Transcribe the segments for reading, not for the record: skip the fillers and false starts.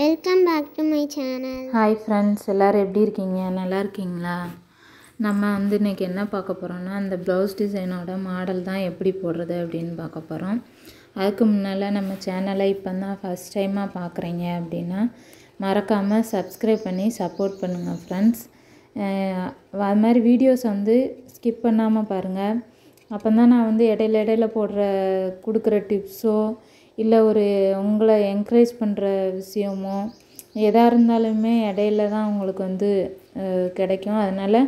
Welcome back to my channel. Hi friends, எல்லோரும் எப்படி இருக்கீங்க? நல்லா இருக்கீங்களா? நம்ம இன்றைக்கி என்ன பார்க்க போகிறோன்னா, அந்த ப்ளவுஸ் டிசைனோட மாடல் தான் எப்படி போடுறது அப்படின்னு பார்க்க போகிறோம். அதுக்கு முன்னால் நம்ம சேனலை இப்போ தான் ஃபஸ்ட் டைமாக பார்க்குறீங்க அப்படின்னா மறக்காமல் சப்ஸ்கிரைப் பண்ணி சப்போர்ட் பண்ணுங்கள் ஃப்ரெண்ட்ஸ். அது மாதிரி வீடியோஸ் ஸ்கிப் பண்ணாமல் பாருங்கள். அப்போ தான் நான் இடையில கொடுக்குற டிப்ஸோ இல்லை ஒரு உங்களை என்கரேஜ் பண்ணுற விஷயமோ எதாக இருந்தாலுமே இடையில தான் உங்களுக்கு கிடைக்கும். அதனால்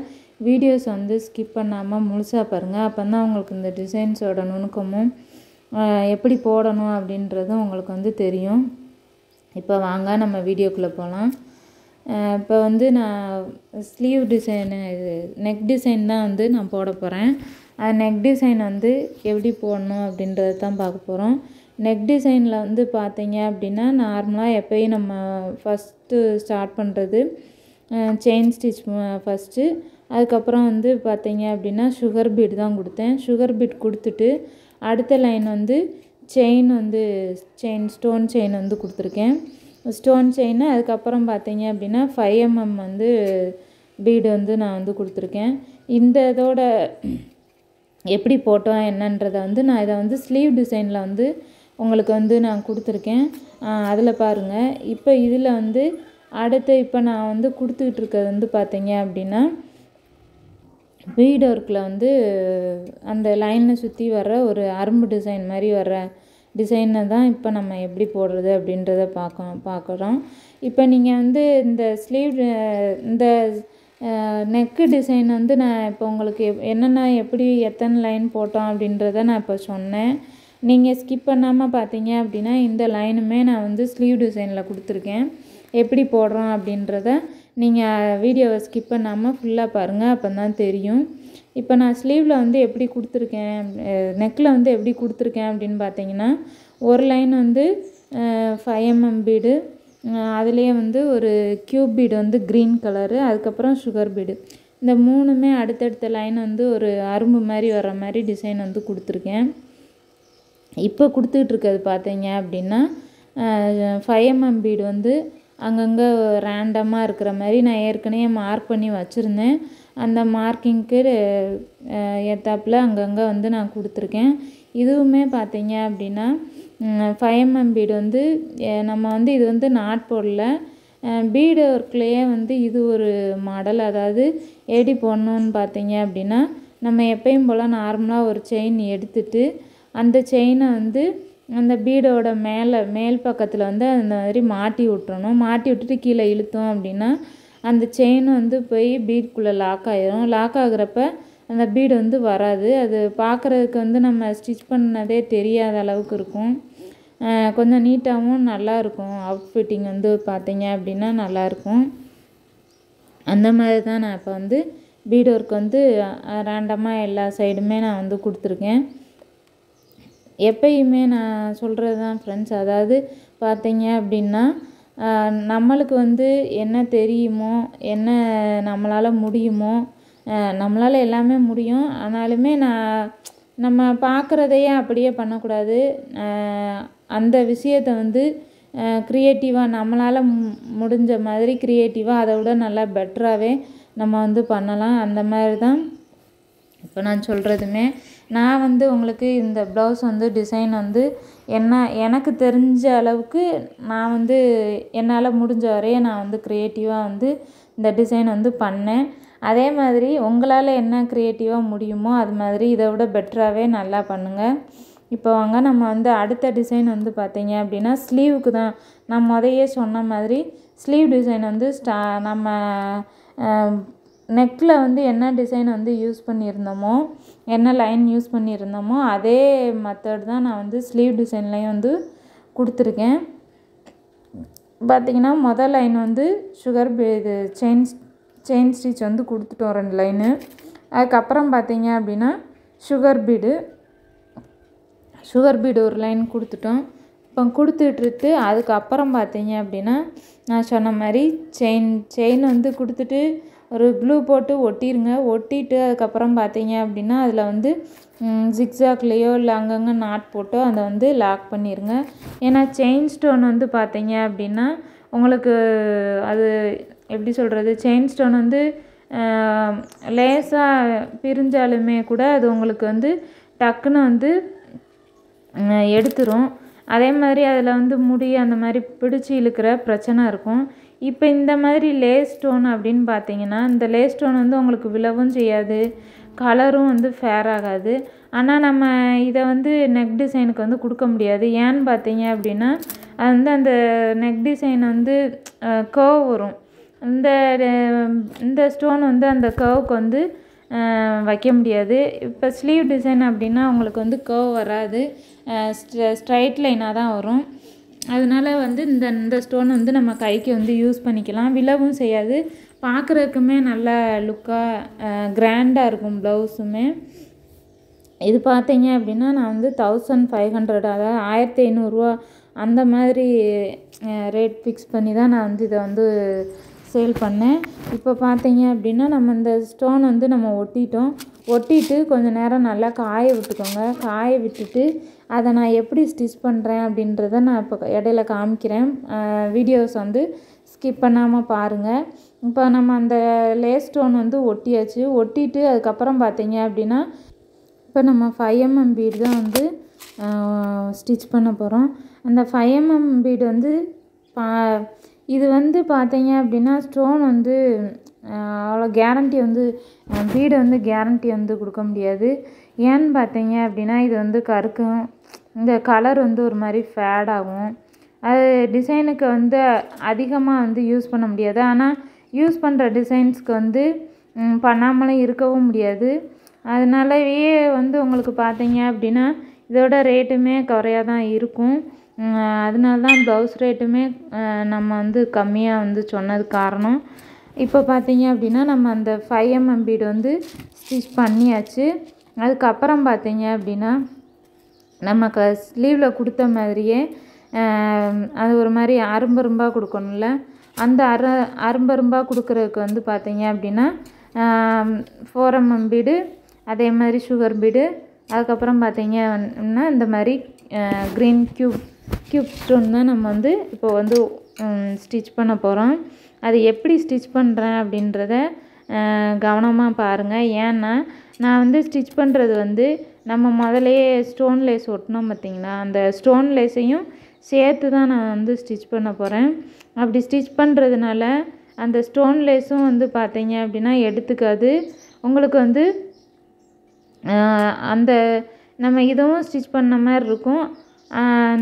வீடியோஸ் ஸ்கிப் பண்ணாமல் முழுசாக பாருங்கள். அப்போ தான் உங்களுக்கு இந்த டிசைன்ஸோட நுணுக்கமும் எப்படி போடணும் அப்படின்றதும் உங்களுக்கு தெரியும். இப்போ வாங்க நம்ம வீடியோக்குள்ளே போகலாம். இப்போ நான் ஸ்லீவ் டிசைனு நெக் டிசைன் தான் நான் போட போகிறேன். நெக் டிசைன் எப்படி போடணும் அப்படின்றது தான் பார்க்க போகிறோம். நெக் டிசைனில் பார்த்தீங்க அப்படின்னா நார்மலாக எப்போயும் நம்ம ஃபஸ்ட்டு ஸ்டார்ட் பண்ணுறது செயின் ஸ்டிச் ஃபஸ்ட்டு. அதுக்கப்புறம் பார்த்தீங்க அப்படின்னா சுகர் பீட் தான் கொடுத்தேன். சுகர் பீட் கொடுத்துட்டு அடுத்த லைன் செயின் ஸ்டோன் செயின் கொடுத்துருக்கேன். ஸ்டோன் செயின் அதுக்கப்புறம் பார்த்தீங்க அப்படின்னா 5 mm பீடு நான் கொடுத்துருக்கேன். இந்த இதோட எப்படி போட்டோம் என்னன்றதை நான் இதை ஸ்லீவ் டிசைனில் உங்களுக்கு நான் கொடுத்துருக்கேன். அதில் பாருங்கள். இப்போ இதில் அடுத்து இப்போ நான் கொடுத்துக்கிட்டு இருக்கிறது பார்த்தீங்க அப்படின்னா பீட் ஒர்க்கில் அந்த லைனை சுற்றி வர்ற ஒரு அரும்பு டிசைன் மாதிரி வர்ற டிசைனை தான் இப்போ நம்ம எப்படி போடுறது அப்படின்றத பார்க்குறோம். இப்போ நீங்கள் இந்த ஸ்லீவ் இந்த நெக்கு டிசைன் நான் இப்போ உங்களுக்கு என்னென்ன எப்படி எத்தனை லைன் போட்டோம் அப்படின்றத நான் இப்போ சொன்னேன். நீங்கள் ஸ்கிப் பண்ணாமல் பார்த்தீங்க அப்படின்னா இந்த லைனுமே நான் ஸ்லீவ் டிசைனில் கொடுத்துருக்கேன். எப்படி போடுறோம் அப்படின்றத நீங்கள் வீடியோவை ஸ்கிப் பண்ணாமல் ஃபுல்லாக பாருங்கள். அப்போ தான் தெரியும். இப்போ நான் ஸ்லீவில் எப்படி கொடுத்துருக்கேன், நெக்கில் எப்படி கொடுத்துருக்கேன் அப்படின்னு பார்த்தீங்கன்னா ஒரு லைன் 5 mm பீடு, அதுலேயே ஒரு க்யூப் பீடு க்ரீன் கலரு, அதுக்கப்புறம் சுகர் பீடு, இந்த மூணுமே அடுத்தடுத்த லைன் ஒரு அரும்பு மாதிரி வர்ற மாதிரி டிசைன் கொடுத்துருக்கேன். இப்போ கொடுத்துக்கிட்டு இருக்கிறது பார்த்தீங்க அப்படின்னா 5 mm பீடு அங்கங்கே ரேண்டமாக இருக்கிற மாதிரி நான் ஏற்கனவே மார்க் பண்ணி வச்சுருந்தேன். அந்த மார்க்கிங்க்கு ஏற்றாப்பில் அங்கங்கே நான் கொடுத்துருக்கேன். இதுவுமே பார்த்தீங்க அப்படின்னா 5 mm பீடு நம்ம இது நாட் போடல, பீடு ஒர்க்லேயே இது ஒரு மாடல். அதாவது எப்படி போடணுன்னு பார்த்தீங்க அப்படின்னா நம்ம எப்பயும் போல் நார்மலாக ஒரு செயின் எடுத்துட்டு அந்த செயினை அந்த பீடோட மேல் பக்கத்தில் அந்த மாதிரி மாட்டி விட்டுறணும். மாட்டி விட்டுட்டு கீழே இழுத்தோம் அப்படின்னா அந்த செயின் போய் பீட்குள்ளே லாக் ஆகிடும். லாக் ஆகுறப்ப அந்த பீடு வராது. அது பார்க்குறதுக்கு நம்ம ஸ்டிச் பண்ணதே தெரியாத அளவுக்கு இருக்கும். கொஞ்சம் நீட்டாகவும் நல்லாயிருக்கும். அவுட்ஃபிட்டிங் பார்த்தீங்க அப்படின்னா நல்லாயிருக்கும். அந்த மாதிரி தான் நான் இப்போ பீட் ஒர்க் ரேண்டமாக எல்லா சைடுமே நான் கொடுத்துருக்கேன். எப்பயுமே நான் சொல்கிறது தான் ஃப்ரெண்ட்ஸ். அதாவது பார்த்தீங்க அப்படின்னா நம்மளுக்கு என்ன தெரியுமோ, என்ன நம்மளால் முடியுமோ, நம்மளால் எல்லாமே முடியும். ஆனாலுமே நம்ம பார்க்குறதையே அப்படியே பண்ணக்கூடாது. அந்த விஷயத்தை க்ரியேட்டிவாக நம்மளால் முடிஞ்ச மாதிரி க்ரியேட்டிவாக அதை விட நல்லா பெட்டராகவே நம்ம பண்ணலாம். அந்த மாதிரி தான் இப்போ நான் சொல்கிறதுமே. நான் உங்களுக்கு இந்த ப்ளவுஸ் டிசைன் என்ன எனக்கு தெரிஞ்ச அளவுக்கு நான் என்னால் முடிஞ்ச வரைய நான் க்ரியேட்டிவாக இந்த டிசைன் பண்ணேன். அதே மாதிரி உங்களால் என்ன க்ரியேட்டிவாக முடியுமோ அது மாதிரி இதை விட பெட்டராகவே நல்லா பண்ணுங்கள். இப்போ வாங்க நம்ம அடுத்த டிசைன் பார்த்தீங்க அப்படின்னா ஸ்லீவுக்கு தான். நான் முதையே சொன்ன மாதிரி ஸ்லீவ் டிசைன் நம்ம நெக்கில் என்ன டிசைன் யூஸ் பண்ணியிருந்தோமோ, என்ன லைன் யூஸ் பண்ணியிருந்தோமோ அதே மெத்தட் தான் நான் ஸ்லீவ் டிசைன்லேயும் கொடுத்துருக்கேன். பார்த்திங்கன்னா முதல் லைன் சுகர் இது செயின் ஸ்டிச் கொடுத்துட்டோம் 2 லைனு. அதுக்கப்புறம் பார்த்தீங்க அப்படின்னா சுகர் பீடு ஒரு லைன் கொடுத்துட்டோம். இப்போ கொடுத்துட்டு அதுக்கப்புறம் பார்த்தீங்க அப்படின்னா நான் சொன்ன மாதிரி செயின் கொடுத்துட்டு ஒரு க்ளூ போட்டு ஒட்டிடுங்க. ஒட்டிட்டு அதுக்கப்புறம் பார்த்தீங்க அப்படின்னா அதில் ஜிக்ஸாக்லேயோ இல்லை அங்கங்கே நாட் போட்டோ அதை லாக் பண்ணிடுங்க. ஏன்னா செயின் ஸ்டோன் பார்த்தீங்க அப்படின்னா உங்களுக்கு அது எப்படி சொல்கிறது, செயின் ஸ்டோன் வந்து லேசாக பிரிஞ்சாலுமே கூட அது உங்களுக்கு வந்து டக்குன்னு வந்து எடுத்துரும். அதே மாதிரி அதில் வந்து முடி அந்த மாதிரி பிடிச்சி இழுக்கிற பிரச்சனை இருக்கும். இப்போ இந்த மாதிரி லேஸ் ஸ்டோன் அப்படின்னு பார்த்தீங்கன்னா, இந்த லேஸ் ஸ்டோன் வந்து உங்களுக்கு விழவும் செய்யாது, கலரும் வந்து ஃபேர் ஆகாது. ஆனால் நம்ம இதை வந்து நெக் டிசைனுக்கு வந்து கொடுக்க முடியாது. ஏன்னு பார்த்தீங்க அப்படின்னா, அது வந்து அந்த நெக் டிசைன் வந்து கர்வ் வரும். இந்த ஸ்டோன் வந்து அந்த கர்வுக்கு வந்து வைக்க முடியாது. இப்போ ஸ்லீவ் டிசைன் அப்படின்னா உங்களுக்கு வந்து கர்வ் வராது, ஸ்ட்ரைட் லைனாக தான் வரும். அதனால வந்து இந்த ஸ்டோன் வந்து நம்ம கைக்கு வந்து யூஸ் பண்ணிக்கலாம், விழவும் செய்யாது, பார்க்குறதுக்குமே நல்லா லுக்காக கிராண்டாக இருக்கும் ப்ளவுஸுமே. இது பார்த்தீங்க அப்படின்னா நான் வந்து 1500, அதாவது 1500 அந்த மாதிரி ரேட் ஃபிக்ஸ் பண்ணி தான் நான் வந்து இதை வந்து சேல் பண்ணேன். இப்போ பார்த்தீங்க அப்படின்னா நம்ம இந்த ஸ்டோன் வந்து நம்ம ஒட்டிட்டு கொஞ்சம் நேரம் நல்லா காய விட்டுக்கோங்க. காய விட்டுட்டு அதை நான் எப்படி ஸ்டிச் பண்ணுறேன் அப்படின்றத நான் இப்போ இடையில காமிக்கிறேன். வீடியோஸ் வந்து ஸ்கிப் பண்ணாமல் பாருங்கள். இப்போ நம்ம அந்த லேஸ் ஸ்டோன் வந்து ஒட்டியாச்சு. ஒட்டிட்டு அதுக்கப்புறம் பார்த்தீங்க அப்படின்னா இப்போ நம்ம 5mm பீடு தான் வந்து ஸ்டிச் பண்ண போகிறோம். அந்த 5mm பீடு வந்து இது வந்து பார்த்தீங்க அப்படின்னா ஸ்டோன் வந்து அவ்வளோ கேரண்டி வந்து பீடு வந்து கேரண்டி வந்து கொடுக்க முடியாது. ஏன்னு பார்த்தீங்க அப்படின்னா இது வந்து கருக்கும், இந்த கலர் வந்து ஒரு மாதிரி ஃபேட் ஆகும். அது டிசைனுக்கு வந்து அதிகமாக வந்து யூஸ் பண்ண முடியாது. ஆனால் யூஸ் பண்ணுற டிசைன்ஸ்க்கு வந்து பண்ணாமலும் இருக்கவும் முடியாது. அதனாலவே வந்து உங்களுக்கு பார்த்தீங்க அப்படின்னா இதோட ரேட்டுமே குறையாக தான் இருக்கும். அதனால தான் ப்ளவுஸ் ரேட்டுமே நம்ம வந்து கம்மியாக வந்து சொன்னது காரணம். இப்போ பார்த்தீங்க அப்படின்னா நம்ம அந்த 5mm பீடு வந்து ஸ்டிச் பண்ணியாச்சு. அதுக்கப்புறம் பார்த்தீங்க அப்படின்னா நம்ம ஸ்லீவில் கொடுத்த மாதிரியே அது ஒரு மாதிரி அரும்பரும்பாக கொடுக்கணும்ல, அந்த அரும்பரும்பாக கொடுக்குறதுக்கு வந்து பார்த்தீங்க அப்படின்னா 4mm பீடு, அதே மாதிரி சுகர் பீடு, அதுக்கப்புறம் பார்த்தீங்க அப்படின்னா இந்த மாதிரி க்ரீன் க்யூப் ஸ்டோன் தான் நம்ம வந்து இப்போ வந்து ஸ்டிச் பண்ண போகிறோம். அது எப்படி ஸ்டிச் பண்ணுறேன் அப்படின்றத கவனமாக பாருங்கள். ஏன்னா நான் வந்து ஸ்டிச் பண்ணுறது வந்து நம்ம முதலையே ஸ்டோன் லேஸ் ஒட்டினோம் பார்த்திங்களா, அந்த ஸ்டோன் லேஸையும் சேர்த்து தான் நான் வந்து ஸ்டிச் பண்ண போகிறேன். அப்படி ஸ்டிச் பண்ணுறதுனால அந்த ஸ்டோன் லேஸும் வந்து பார்த்தீங்க அப்படின்னா எடுத்துக்காது. உங்களுக்கு வந்து அந்த நம்ம இதுவும் ஸ்டிச் பண்ண மாதிரி இருக்கும்,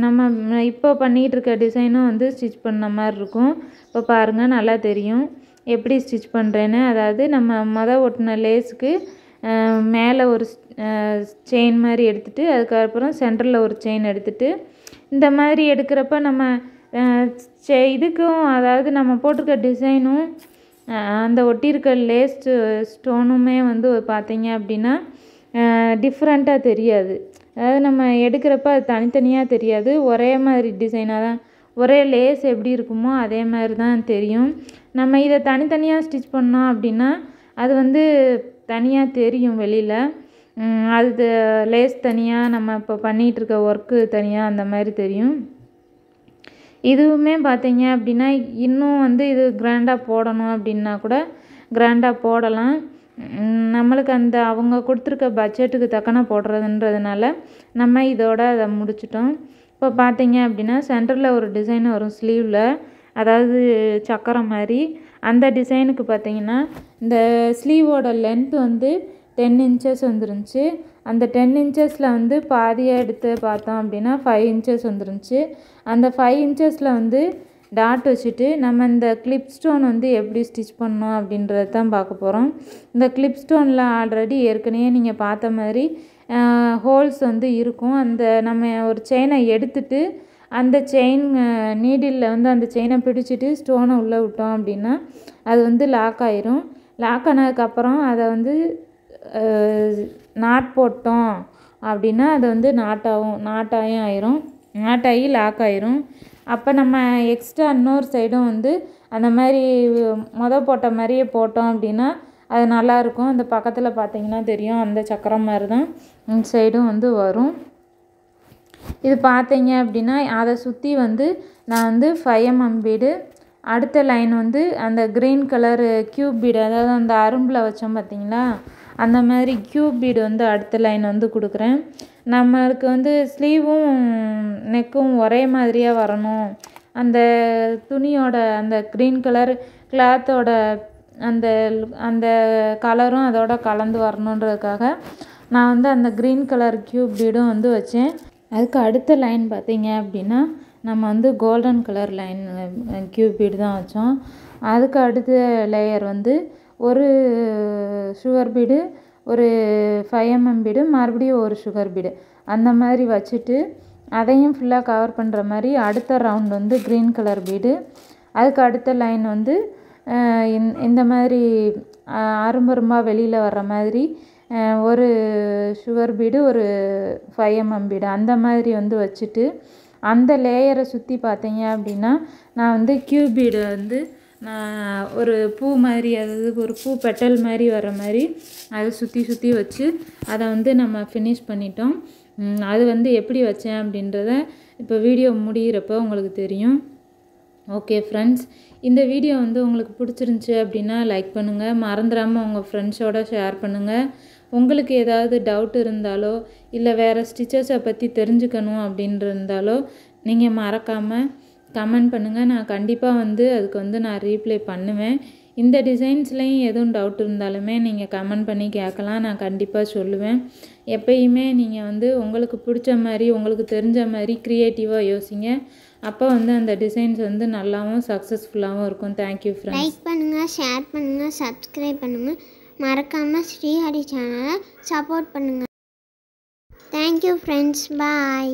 நம்ம இப்போ பண்ணிகிட்டு இருக்க டிசைனும் வந்து ஸ்டிச் பண்ண மாதிரி இருக்கும். இப்போ பாருங்கள், நல்லா தெரியும் எப்படி ஸ்டிச் பண்ணுறேன்னு. அதாவது நம்ம ஒட்டின லேஸுக்கு மேலே ஒரு செயின் மாதிரி எடுத்துகிட்டு அதுக்கப்புறம் சென்டரில் ஒரு செயின் எடுத்துகிட்டு இந்த மாதிரி எடுக்கிறப்ப நம்ம இதுக்கும் அதாவது நம்ம போட்டிருக்க டிசைனும் அந்த ஒட்டியிருக்க லேஸ் ஸ்டோனுமே வந்து பார்த்தீங்க அப்படின்னா டிஃப்ரெண்ட்டாக தெரியாது. அதாவது நம்ம எடுக்கிறப்ப அது தனித்தனியாக தெரியாது, ஒரே மாதிரி டிசைனாக தான், ஒரே லேஸ் எப்படி இருக்குமோ அதே மாதிரி தான் தெரியும். நம்ம இதை தனித்தனியாக ஸ்டிச் பண்ணோம் அப்படின்னா அது வந்து தனியாக தெரியும் வெளியில். அது லேஸ் தனியாக, நம்ம இப்போ பண்ணிகிட்ருக்க ஒர்க்கு தனியாக அந்த மாதிரி தெரியும். இதுவுமே பார்த்தீங்க அப்படின்னா இன்னும் வந்து இது கிராண்டாக போடணும் அப்படின்னா கூட கிராண்டாக போடலாம். நம்மளுக்கு அந்த அவங்க கொடுத்துருக்க பட்ஜெட்டுக்கு தக்கன போடுறதுன்றதுனால நம்ம இதோட அதை முடிச்சிட்டோம். இப்போ பார்த்தீங்க அப்படின்னா சென்டரில் ஒரு டிசைன் வரும் ஸ்லீவில், அதாவது சக்கரம் மாதிரி. அந்த டிசைனுக்கு பார்த்தீங்கன்னா இந்த ஸ்லீவோட லென்த் வந்து 10 inches வந்துருந்துச்சு. அந்த 10 inchesல வந்து பாதியாக எடுத்து பார்த்தோம் அப்படின்னா 5 inches வந்துருந்துச்சு. அந்த 5 inchesல வந்து டாட் வச்சுட்டு நம்ம இந்த கிளிப் ஸ்டோன் வந்து எப்படி ஸ்டிச் பண்ணோம் அப்படின்றது தான் பார்க்க போகிறோம். இந்த கிளிப் ஸ்டோனில் ஆல்ரெடி ஏற்கனவே நீங்கள் பார்த்த மாதிரி ஹோல்ஸ் வந்து இருக்கும். அந்த நம்ம ஒரு செயினை எடுத்துட்டு அந்த செயின் நீடிலில் வந்து அந்த செயினை பிடிச்சிட்டு ஸ்டோனை உள்ளே விட்டோம் அப்படின்னா அது வந்து லாக் ஆயிரும். லாக் ஆனதுக்கப்புறம் அதை வந்து நாட் போட்டோம் அப்படின்னா அது வந்து நாட்டாயும் ஆயிரும், நாட்டாகி லாக் ஆயிரும். அப்போ நம்ம எக்ஸ்ட்ரா இன்னொரு சைடும் வந்து அந்த மாதிரி போட்ட மாதிரியே போட்டோம் அப்படின்னா அது நல்லாயிருக்கும். அந்த பக்கத்தில் பார்த்தீங்கன்னா தெரியும், அந்த சக்கரம் மாதிரி தான் இந்த சைடும் வந்து வரும். இது பார்த்தீங்க அப்படின்னா அதை சுற்றி வந்து நான் வந்து 5mm பீடு அடுத்த லைன் வந்து அந்த க்ரீன் கலரு க்யூப் பீடு, அதாவது அந்த அரும்பில் வச்சோம் பார்த்திங்களா, அந்த மாதிரி க்யூப் பீடு வந்து அடுத்த லைன் வந்து கொடுக்குறேன். நம்மளுக்கு வந்து ஸ்லீவும் நெக்கும் ஒரே மாதிரியாக வரணும், அந்த துணியோட அந்த க்ரீன் கலர் கிளாத்தோட அந்த அந்த கலரும் அதோட கலந்து வரணுன்றதுக்காக நான் வந்து அந்த க்ரீன் கலர் க்யூப் பீடும் வந்து வச்சேன். அதுக்கு அடுத்த லைன் பார்த்திங்க அப்படின்னா நம்ம வந்து golden colour line cube bead தான் வச்சோம். அதுக்கு அடுத்த லேயர் வந்து ஒரு சுகர் பீடு, ஒரு 5 mm பீடு, மறுபடியும் ஒரு சுகர் பீடு, அந்த மாதிரி வச்சுட்டு அதையும் ஃபுல்லாக கவர் பண்ணுற மாதிரி அடுத்த ரவுண்ட் வந்து க்ரீன் கலர் பீடு. அதுக்கு அடுத்த லைன் வந்து இந்த மாதிரி அரும்பரும்பாக வெளியில் வர்ற மாதிரி ஒரு சுகர் பீடு, ஒரு 5 mm பீடு, அந்த மாதிரி வந்து வச்சுட்டு அந்த லேயரை சுற்றி பார்த்தீங்க அப்படின்னா நான் வந்து க்யூப் பீடை வந்து நான் ஒரு பூ மாதிரி, அதாவது ஒரு பூ பெட்டல் மாதிரி வர மாதிரி அதை சுற்றி வச்சு அதை வந்து நம்ம ஃபினிஷ் பண்ணிட்டோம். அது வந்து எப்படி வச்சேன் அப்படின்றத இப்போ வீடியோ முடிகிறப்போ உங்களுக்கு தெரியும். ஓகே ஃப்ரெண்ட்ஸ், இந்த வீடியோ வந்து உங்களுக்கு பிடிச்சிருந்துச்சி அப்படின்னா லைக் பண்ணுங்கள், மறந்துடாமல் உங்கள் ஃப்ரெண்ட்ஸோடு ஷேர் பண்ணுங்கள். உங்களுக்கு ஏதாவது டவுட் இருந்தாலோ இல்லை வேறு ஸ்டிச்சஸை பற்றி தெரிஞ்சுக்கணும் அப்படின்ட்டு இருந்தாலோ நீங்கள் மறக்காமல் கமெண்ட் பண்ணுங்கள். நான் கண்டிப்பாக வந்து அதுக்கு வந்து நான் ரீப்ளை பண்ணுவேன். இந்த டிசைன்ஸ்லேயும் எதுவும் டவுட் இருந்தாலுமே நீங்கள் கமெண்ட் பண்ணி கேட்கலாம், நான் கண்டிப்பாக சொல்லுவேன். எப்பயுமே நீங்கள் வந்து உங்களுக்கு பிடிச்ச மாதிரி உங்களுக்கு தெரிஞ்ச மாதிரி க்ரியேட்டிவாக யோசிங்க. அப்போ வந்து அந்த டிசைன்ஸ் வந்து நல்லாவும் சக்ஸஸ்ஃபுல்லாகவும் இருக்கும். Thank you friends. லைக் பண்ணுங்கள், ஷேர் பண்ணுங்கள், சப்ஸ்கிரைப் பண்ணுங்கள். மறக்காமல் ஸ்ரீஹரி சேனலை சப்போர்ட் பண்ணுங்கள். Thank you friends. பாய்.